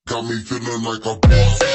Got me feeling like a boss.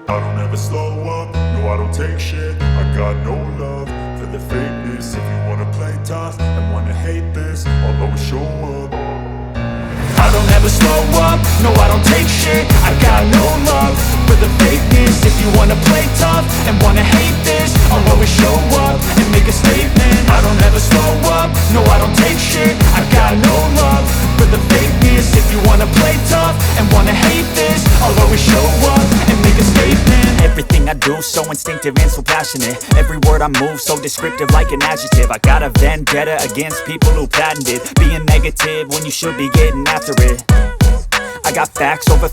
I don't ever slow up, no I don't take shit. I got no love for the fakeness. If you wanna play tough and wanna hate this, I'll always show up. I don't ever slow up, no I don't take shit. I got no love for the fakeness. If you wanna play tough and wanna hate this, I'll always show up and make a statement. I don't ever slow up, no I don't take shit. I got no love for the fakeness. If you wanna play tough and wanna hate this, I'll always show up and make a statement. Everything I do so instinctive and so passionate. Every word I move so descriptive like an adjective. I got a vendetta against people who patented being negative when you should be getting after it. I got facts over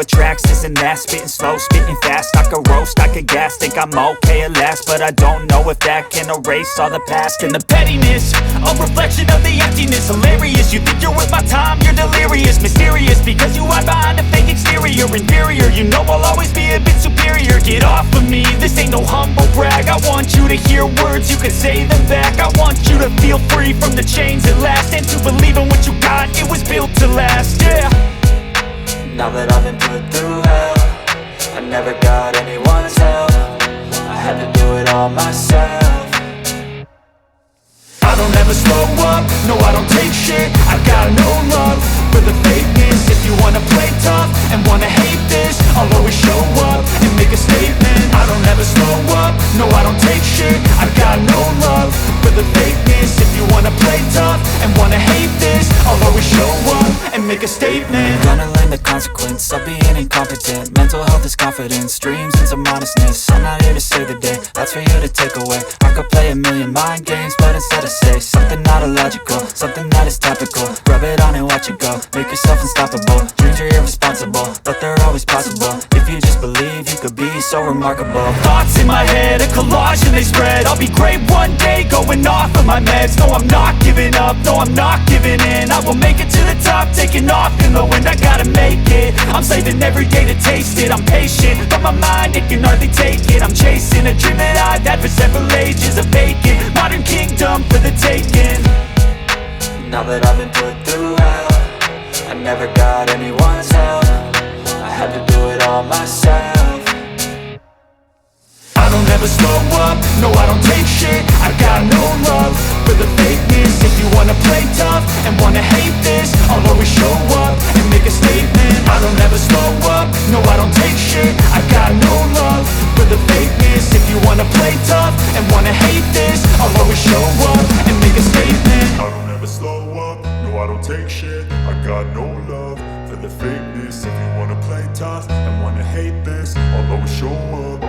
tracks, this and that. Spitting slow, spitting fast, I could roast, I could gas. Think I'm okay at last, but I don't know if that can erase all the past. And the pettiness, a reflection of the emptiness. Hilarious, you think you're worth my time, you're delirious. Mysterious, because you hide behind a fake exterior. Inferior, you know I'll always be a bit superior. Get off of me, this ain't no humble brag. I want you to hear words, you can say them back. I want you to feel free from the chains at last, and to believe in what you got, it was built to last, yeah. Now that I've been put through hell, I never got anyone's help. I had to do it all myself. I don't ever slow up, no I don't take shit. I got no love for the fakeness. If you wanna play tough and wanna hate this, I'll always show up and make a statement. I don't ever slow up, no I don't take shit. I got no love for the fakeness. If you wanna play tough and wanna hate this, I'll always show up and make a statement. Gonna learn the consequence of being incompetent. Mental health is confidence, dreams and some honestness. I'm not here to save the day, that's for you to take away. I could play a million mind games, but instead I say something not illogical, something that is topical. Rub it on and watch it go, make yourself unstoppable. Dreams are irresponsible, but they're always possible. If you just believe, you could be so remarkable. Thoughts in my head, a collage and they spread. I'll be great one day, going off of my meds. No, I'm not giving up, no, I'm not giving in. I will make it to the top, taking off in the wind. I gotta make it, I'm saving every day to taste it. I'm patient, but my mind, it can hardly take it. I'm chasing a dream that I've had for several ages. A vacant, modern kingdom for the taking. Now that I've been put through hell, I never got anyone's help. I had to do it all myself. I don't ever slow up, no I don't take shit. I got no love for the fakeness. If you wanna play tough and wanna hate this, I'll always show up and make a statement. I don't ever slow up, no I don't take shit. I got no love for the fakeness. If you wanna play tough and wanna hate this, I'll always show up and make a statement. I don't ever slow up, no I don't take shit. I got no love for the fakeness. If you wanna play tough and wanna hate this, I'll always show up.